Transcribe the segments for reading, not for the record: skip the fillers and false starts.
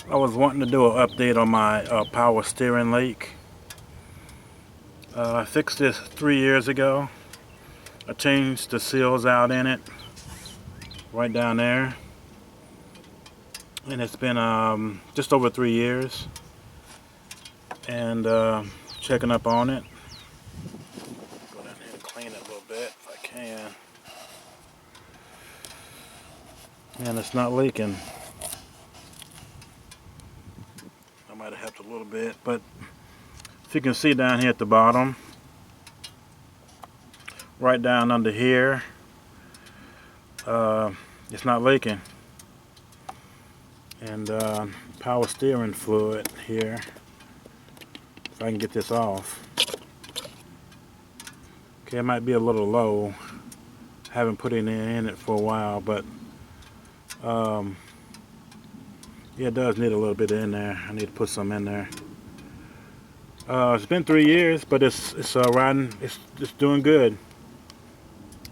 I was wanting to do an update on my power steering leak. I fixed this 3 years ago. I changed the seals out in it, right down there. And it's been just over 3 years. And checking up on it. Go down here and clean it a little bit if I can. And it's not leaking. I might have helped a little bit, but if you can see down here at the bottom, right down under here, it's not leaking. And power steering fluid here, if I can get this off. Okay, it might be a little low. Haven't put it in it for a while, but yeah, it does need a little bit in there. I need to put some in there. It's been 3 years, but it's riding. It's doing good.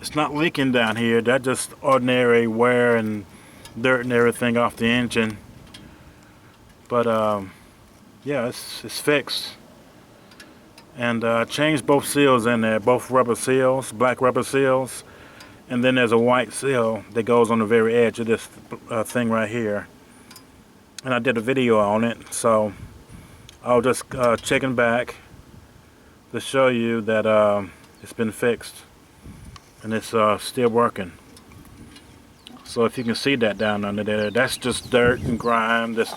It's not leaking down here. That's just ordinary wear and dirt and everything off the engine. But yeah, it's fixed. And changed both seals in there, both rubber seals, black rubber seals, and then there's a white seal that goes on the very edge of this thing right here. And I did a video on it, so I'll just checking back to show you that it's been fixed and it's still working. So if you can see that down under there, that's just dirt and grime that's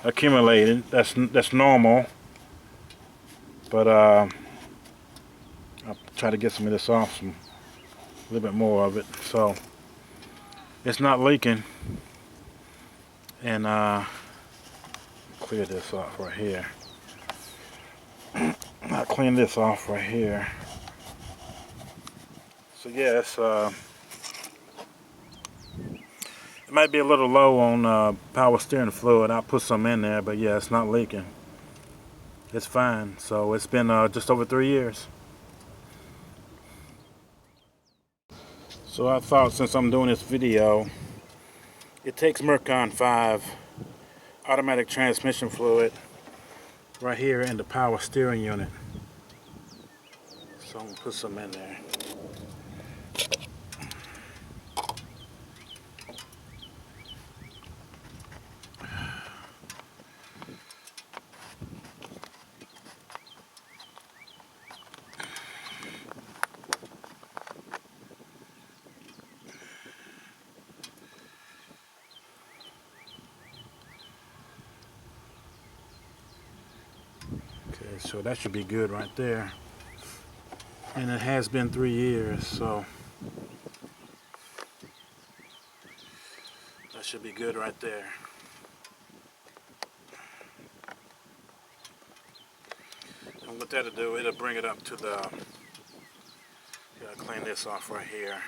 accumulated. That's normal. But I'll try to get some of this off, a little bit more of it. So it's not leaking. And clear this off right here. I'll clean this off right here. So yeah, it might be a little low on power steering fluid. I'll put some in there, but yeah, it's not leaking. It's fine. So it's been just over 3 years. So I thought, since I'm doing this video, it takes Mercon 5 automatic transmission fluid right here in the power steering unit. So I'm gonna put some in there. Okay, so that should be good right there. And it has been 3 years, so that should be good right there. And what that'll do, it'll bring it up to the, gotta clean this off right here.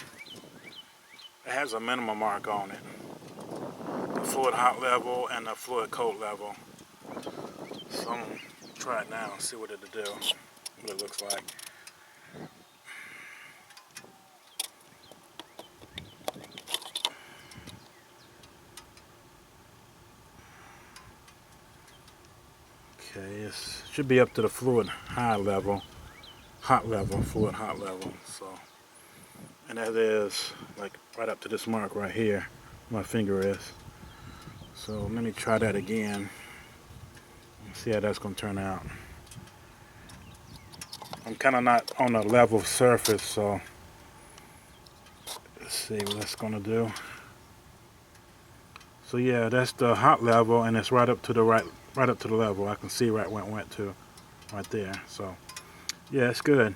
It has a minimum mark on it. The fluid hot level and the fluid cold level. So I'm gonna try it now and see what it'll do, what it looks like. Okay, it should be up to the fluid high level, fluid hot level. So, and that is like right up to this mark right here, my finger is. So let me try that again. See how that's going to turn out. I'm kind of not on a level surface, so let's see what that's going to do. So yeah, that's the hot level, and it's right up to the right up to the level. I can see right where it went to, right there. So yeah, it's good.